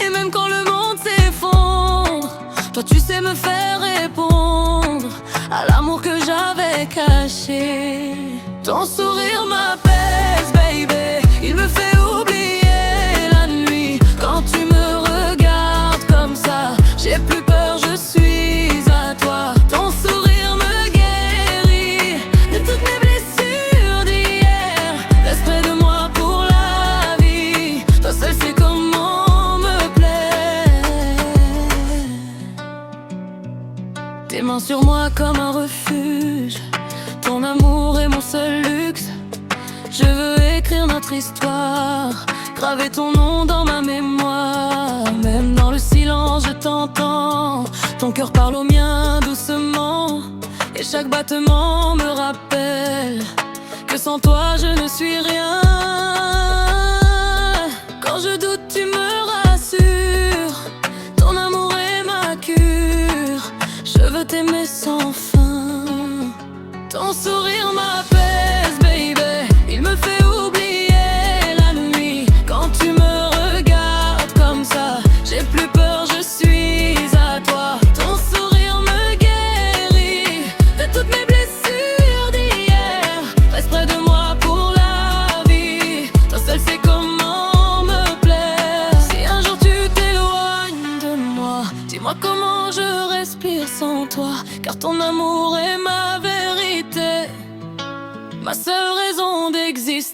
B: Et même quand le monde s'effondre, toi tu sais me faire répondre à l'amour que j'avais caché. Ton sourire m'apaise, baby, il me fait oublier la nuit. Quand tu me regardes comme ça, j'ai plus peur, je suis à toi. Ton sourire me guérit de toutes mes blessures d'hier. Reste près de moi pour la vie, toi seul sais comment me plaire. Tes mains sur moi comme un refuge, ton amour est mon seul luxe. Je veux écrire notre histoire, graver ton nom dans ma mémoire. Même dans le silence je t'entends, ton cœur parle au mien doucement. Et chaque battement me rappelle que sans toi je ne suis rien. Quand je doute tu me rassures, ton amour est ma cure. Je veux t'aimer sans fin. Ton sourire m'apaise, baby, il me fait oublier la nuit. Quand tu me regardes comme ça, j'ai plus peur, je suis à toi. Ton sourire me guérit de toutes mes blessures d'hier. Reste près de moi pour la vie, toi seul sais comment me plaire. Si un jour tu t'éloignes de moi, dis-moi comment je respire sans toi. Car ton amour est ma vérité, ma seule raison d'exister.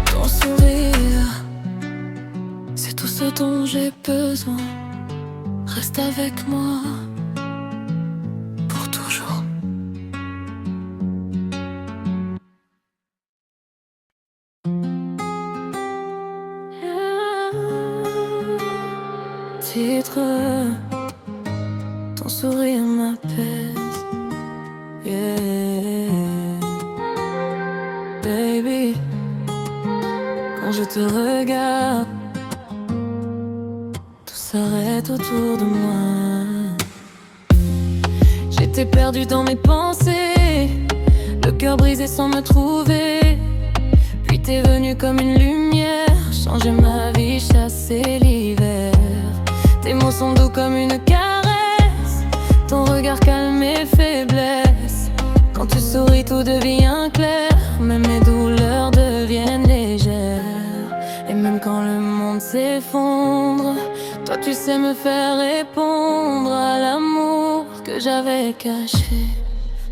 B: Ton sourire, c'est tout ce dont j'ai besoin. Reste avec moi pour toujours. Titre, ton sourire m'apaise. Yeah, baby, quand je te regarde, tout s'arrête autour de moi. J'étais perdue dans mes pensées, le cœur brisé sans me trouver. Puis t'es venu comme une lumière, changer ma vie, chasser l'hiver. Tes mots sont doux comme une caresse, ton regard calme mes faiblesses. Quand tu souris tout devient clair, même mes douleurs deviennent légères. Et même quand le monde s'effondre, toi tu sais me faire répondre à l'amour que j'avais caché.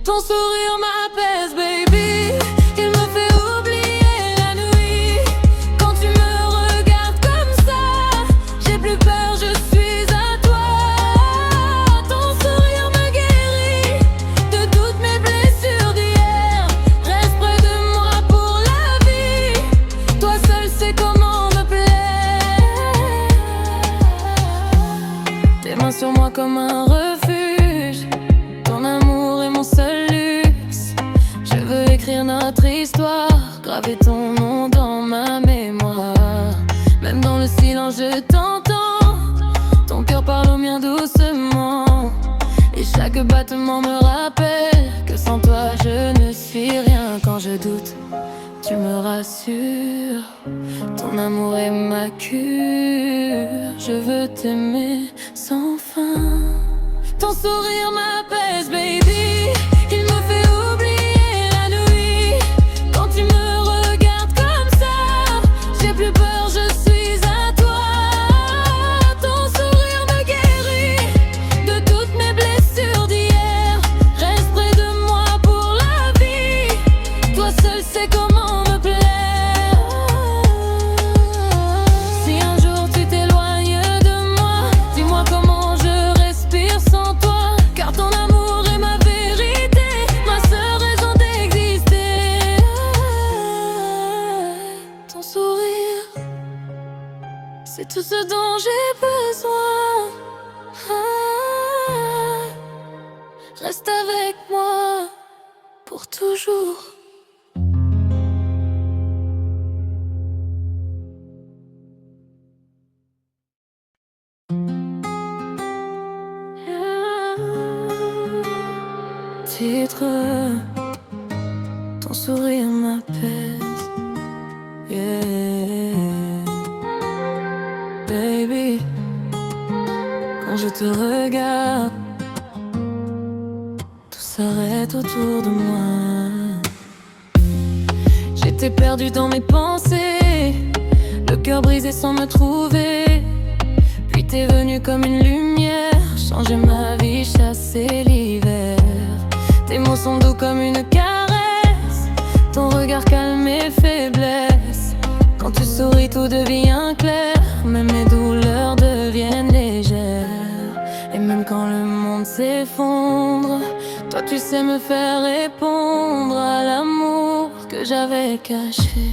B: Ton sourire m'apaise, baby, il me fait oublier la nuit. Quand tu me regardes comme ça, j'ai plus peur, je suis à toi. Ton sourire me guérit de toutes mes blessures d'hier. Reste près de moi pour la vie, toi seul sais comment me plaire. Tes mains sur moi comme un refuge, ton amour est mon seul luxe. Je veux écrire notre histoire, graver ton nom dans ma mémoire. Même dans le silence je t'entends, ton cœur parle au mien doucement. Et chaque battement me rappelle que sans toi je ne suis rien. Quand je doute, tu me rassures, ton amour est ma cure. Je veux t'aimer sans fin. Ton sourire m'apaise, baby, il me fait oublier la nuit. Quand tu me regardes comme ça, j'ai plus peur, je suis à toi. Ton sourire me guérit de toutes mes blessures d'hier. Reste près de moi pour la vie, toi seul sais comment me plaire. Si un jour tu t'éloignes de moi, dis-moi comment je respire sans toi. Car ton amour est ma vérité, ma seule raison d'exister. Ton sourire, c'est tout ce dont j'ai besoin. Reste avec moi pour toujours. Titre, ton sourire m'apaise. Yeah, baby, quand je te regarde, tout s'arrête autour de moi. J'étais perdue dans mes pensées, le cœur brisé sans me trouver. Puis t'es venu comme une lumière, changer ma vie, chasser l'hiver. Tes mots sont doux comme une caresse, ton regard calme mes faiblesses. Quand tu souris tout devient clair, même mes douleurs deviennent légères. Et même quand le monde s'effondre, toi tu sais me faire répondre à l'amour que j'avais caché.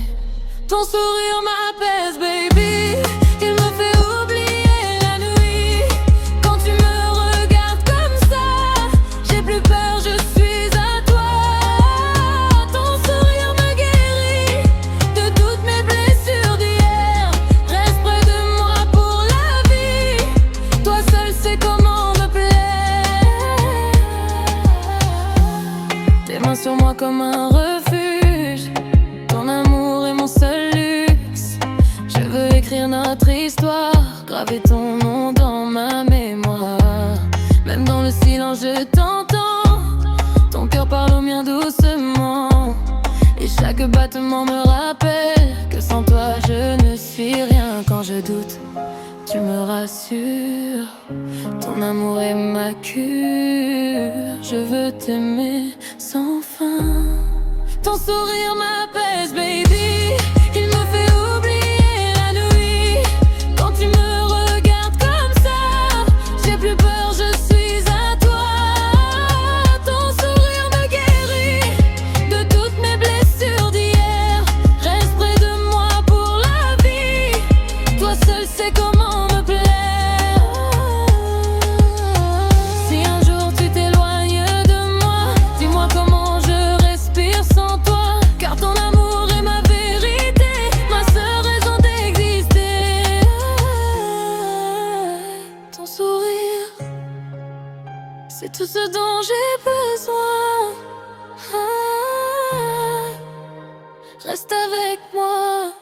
B: Ton sourire m'apaise, baby, il me fait oublier la nuit. Quand tu me regardes comme ça, j'ai plus peur, je suis à toi. Ton sourire me guérit de toutes mes blessures d'hier. Reste près de moi pour la vie, toi seul sais comment me plaire. Tes mains sur moi comme un refuge, ton amour est mon seul luxe. Je veux écrire notre histoire, graver ton nom dans ma mémoire. Même dans le silence je t'entends, ton cœur parle au mien doucement. Et chaque battement me rappelle que sans toi je ne suis rien. Quand je doute, tu me rassures. Ton amour est ma cure. Je veux t'aimer sans fin. Ton sourire m'apaise, baby. Il me fait oublier la nuit. Quand tu me regardes comme ça, j'ai plus peur, je suis à toi. Ton sourire me guérit de toutes mes blessures d'hier. Reste près de moi pour la vie. Toi seul sais comment me plaire. Si un jour tu t'éloignes de moi, dis-moi comment je respire sans toi. Car ton amour est ma vérité, ma seule raison d'exister. Ton sourire, c'est tout ce dont j'ai besoin. Reste avec moi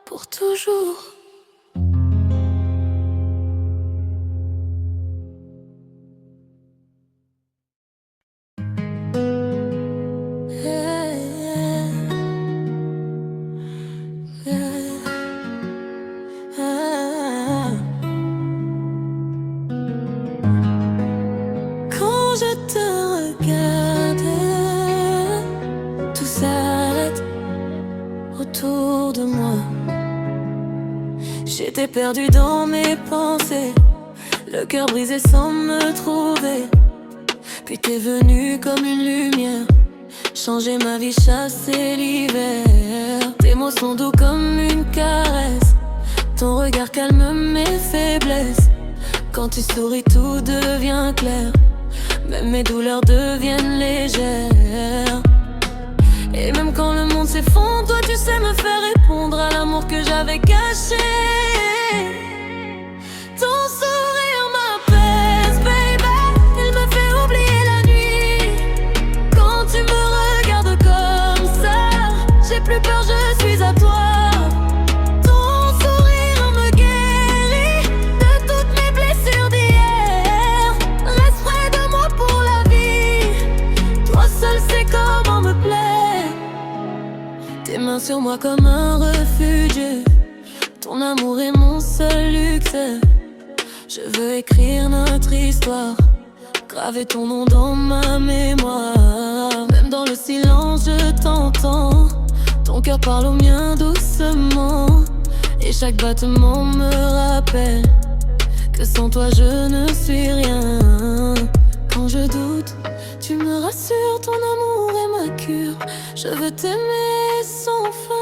B: pour toujours. Quand je te regarde, tout s'arrête autour de moi. J'étais perdue dans mes pensées, le cœur brisé sans me trouver. Puis t'es venu comme une lumière, changer ma vie, chasser l'hiver. Tes mots sont doux comme une caresse, ton regard calme mes faiblesses. Quand tu souris tout devient clair, même mes douleurs deviennent légères. Et même quand le monde s'effondre, toi tu sais me faire répondre à l'amour que j'avais caché. Ton sourire m'apaise, baby. Il me fait oublier la nuit. Quand tu me regardes comme ça, j'ai plus peur, je suis à toi. Ton sourire me guérit de toutes mes blessures d'hier. Reste près de moi pour la vie. Toi seul sais comment me plaire. Tes mains sur moi comme un refuge. Ton amour est mon seul luxe. Je veux écrire notre histoire, graver ton nom dans ma mémoire. Même dans le silence je t'entends. Ton cœur parle au mien doucement. Et chaque battement me rappelle que sans toi je ne suis rien. Quand je doute, tu me rassures. Ton amour est ma cure. Je veux t'aimer sans fin.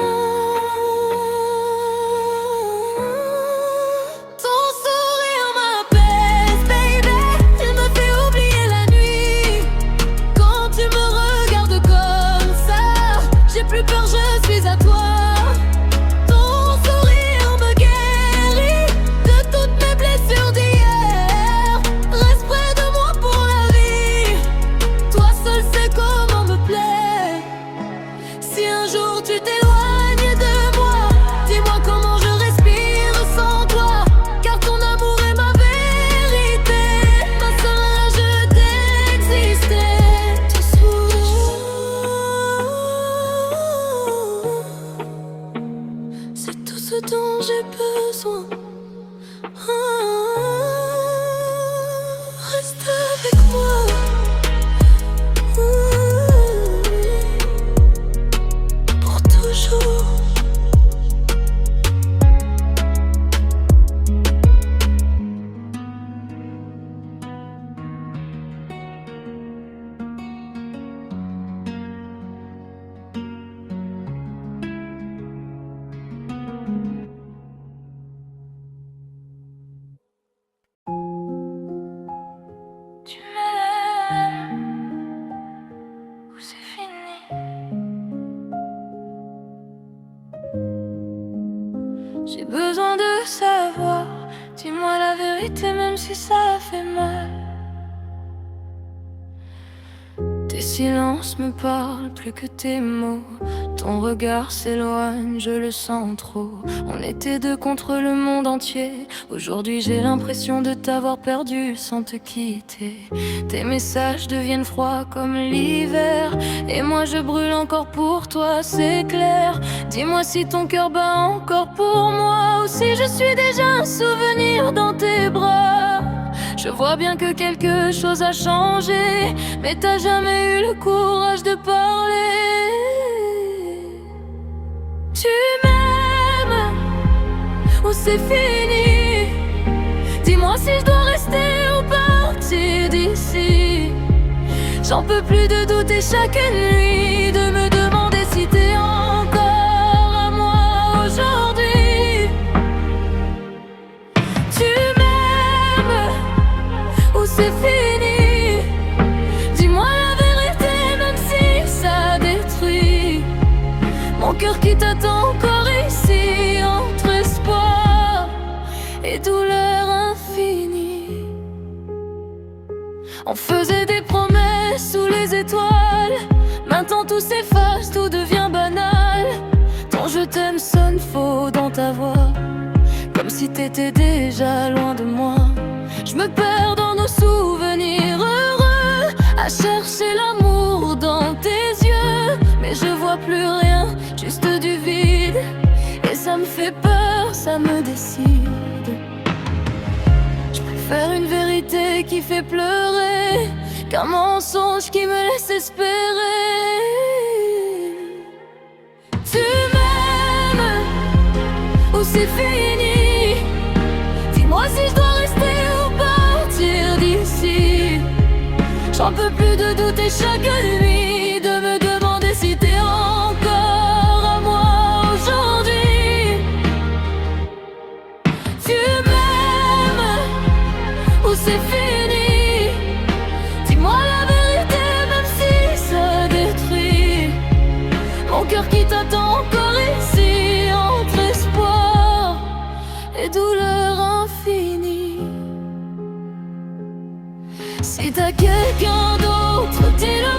B: Ton sourire m'apaise, baby. Il me fait oublier la nuit. Quand tu me regardes comme ça, j'ai plus peur, je suis à toi. Ton sourire me guérit de toutes mes blessures d'hier. Reste près de moi pour la vie. Toi seul sais comment me plaire. Si un jour tu t'éloignes de moi, dis-moi comment je respire sans toi. Car ton amour est ma vérité, ma seule rage d'exister. Ton sourire, c'est tout ce dont j'ai besoin. Reste avec moi. Pour toujours. Tu m'aimes ou c'est fini? J'ai besoin de savoir. Dis-moi la vérité même si ça fait mal. Tes silences me parlent plus que tes mots. Ton regard s'éloigne, je le sens trop. On était deux contre le monde entier. Aujourd'hui j'ai l'impression de t'avoir perdu sans te quitter. Tes messages deviennent froids comme l'hiver, et moi je brûle encore pour toi, c'est clair. Dis-moi si ton cœur bat encore pour moi, ou si je suis déjà un souvenir dans tes bras. Je vois bien que quelque chose a changé, mais t'as jamais eu le courage de parler. Tu m'aimes ou c'est fini? Dis-moi si je dois rester ou partir d'ici. J'en peux plus de douter chaque nuit, de me demander si t'es encore à moi aujourd'hui. Tu m'aimes ou c'est fini? Dis-moi la vérité même si ça détruit mon cœur qui t'attend encore ici, entre espoir et douleur infinie. On faisait des promesses sous les étoiles, maintenant tout s'efface, tout devient banal. Ton je t'aime sonne faux dans ta voix, comme si t'étais déjà loin de moi. Je me perds dans nos souvenirs heureux, à chercher l'amour dans tes yeux, mais je vois plus rien, juste du vide, et ça me fait peur, ça me décide. Je préfère une vérité qui fait pleurer qu'un mensonge qui me laisse espérer. Tu m'aimes ou c'est fini? Dis-moi si je dois rester ou partir d'ici. J'en peux plus de douter chaque nuit, de me demander si t'es encore à moi aujourd'hui. Tu m'aimes ou c'est fini? Dis-moi la vérité même si ça détruit mon cœur qui t'attend encore ici, entre espoir et douleur infinie. Si t'as quelqu'un d'autre, dis-le